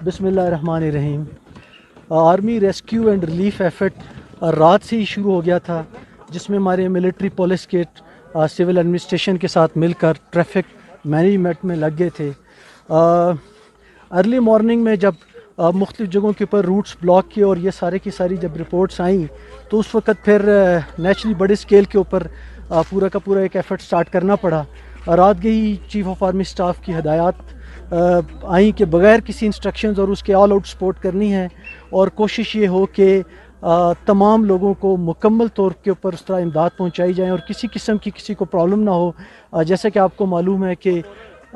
बिस्मिल्लाहिर्रहमानिर्रहीम। Army rescue and relief effort रात से ही शुरू हो गया था, जिसमें हमारे मिलिट्री पुलिस के सिविल एडमिनिस्ट्रेशन के साथ मिलकर ट्रैफिक मैनेजमेंट में लग गए थे। अर्ली मॉर्निंग में जब मुख्तलिफ़ जगहों के ऊपर रूट्स ब्लॉक किए और ये सारे की सारी जब रिपोर्ट्स आई, तो उस वक़्त फिर नेचुरली बड़े स्केल के ऊपर पूरा का पूरा एक एफ़र्ट स्टार्ट करना पड़ा। रात गई चीफ़ ऑफ आर्मी स्टाफ की हदायत आई कि बग़ैर किसी इंस्ट्रक्शंस और उसके ऑल आउट सपोर्ट करनी है, और कोशिश ये हो कि तमाम लोगों को मुकम्मल तौर के ऊपर उस तरह इमदाद पहुँचाई जाए और किसी किस्म की किसी को प्रॉब्लम ना हो। जैसे कि आपको मालूम है कि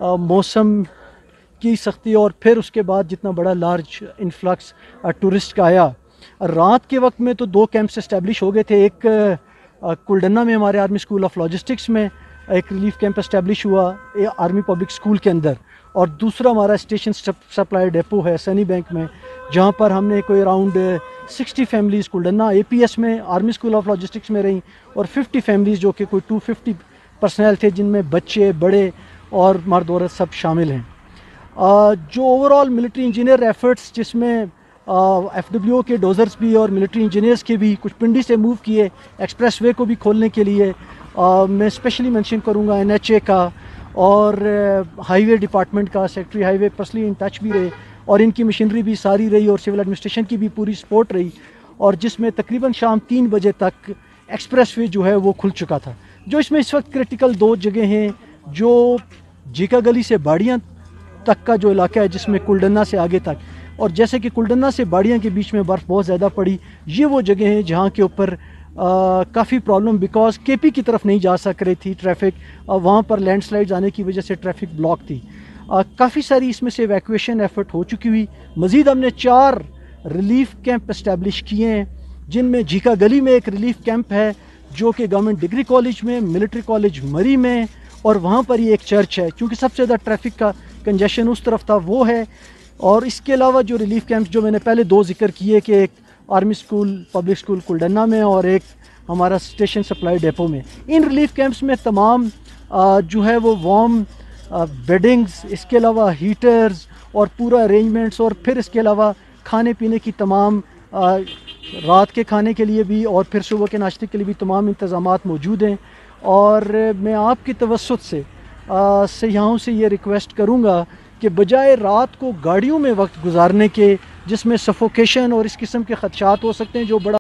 मौसम की सख्ती और फिर उसके बाद जितना बड़ा लार्ज इन्फ्लक्स टूरिस्ट का आया। रात के वक्त में तो 2 कैंप्स इस्टेब्लिश हो गए थे। एक कुलडन्ना में हमारे आर्मी स्कूल ऑफ लॉजिस्टिक्स में एक रिलीफ कैंप इस्टेब्लिश हुआ आर्मी पब्लिक स्कूल के अंदर, और दूसरा हमारा स्टेशन सप्लाई डेपो है सनी बैंक में, जहाँ पर हमने कोई अराउंड 60 फैमिलीज़ कुलडन्ना APS में आर्मी स्कूल ऑफ लॉजिस्टिक्स में रहीं, और 50 फैमिलीज़ जो कि कोई 250 पर्सनल थे, जिनमें बच्चे बड़े और मर्द औरत सब शामिल हैं। जो ओवरऑल मिलिट्री इंजीनियर एफर्ट्स, जिसमें FWO के डोजर्स भी और मिलिट्री इंजीनियर्स के भी कुछ पिंडी से मूव किए एक्सप्रेस वे को भी खोलने के लिए, मैं स्पेशली मेंशन करूंगा NHA का और हाईवे डिपार्टमेंट का। Secretary highway personally in touch भी रहे और इनकी मशीनरी भी सारी रही और सिविल एडमिनिस्ट्रेशन की भी पूरी सपोर्ट रही, और जिसमें तकरीबन शाम 3 बजे तक एक्सप्रेस वे जो है वो खुल चुका था। जो इसमें इस वक्त क्रिटिकल 2 जगह हैं, जो जीका गली से बाड़ियाँ तक का जो इलाका है, जिसमें कुलडन्ना से आगे तक, और जैसे कि कुलडन्ना से बाड़ियाँ के बीच में बर्फ़ बहुत ज़्यादा पड़ी, ये वो जगह हैं जहाँ के ऊपर काफ़ी प्रॉब्लम बिकॉज KP की तरफ नहीं जा सक रही थी ट्रैफिक, वहाँ पर लैंडस्लाइड्स आने की वजह से ट्रैफिक ब्लॉक थी। काफ़ी सारी इसमें से एवैक्यूएशन एफर्ट हो चुकी हुई। मज़ीद हमने 4 रिलीफ कैंप इस्टेब्लिश किए हैं, जिनमें जीका गली में एक रिलीफ कैंप है जो कि गवर्नमेंट डिग्री कॉलेज में, मिलिट्री कॉलेज मरी में, और वहाँ पर ही एक चर्च है, क्योंकि सबसे ज़्यादा ट्रैफिक का कंजेशन उस तरफ था, वो है। और इसके अलावा जो रिलीफ कैंप्स जो मैंने पहले 2 जिक्र किए कि एक आर्मी स्कूल पब्लिक स्कूल कुलडन्ना में और एक हमारा स्टेशन सप्लाई डेपो में, इन रिलीफ कैंप्स में तमाम जो है वो वार्म बेडिंग्स, इसके अलावा हीटर्स और पूरा अरेंजमेंट्स, और फिर इसके अलावा खाने पीने की तमाम रात के खाने के लिए भी और फिर सुबह के नाश्ते के लिए भी तमाम इंतज़ामात मौजूद हैं। और मैं आपकी तवस्सुत से सयाहों से ये रिक्वेस्ट करूँगा कि बजाय रात को गाड़ियों में वक्त गुजारने के, जिसमें सफोकेशन और इस किस्म के ख़दशात हो सकते हैं, जो बड़ा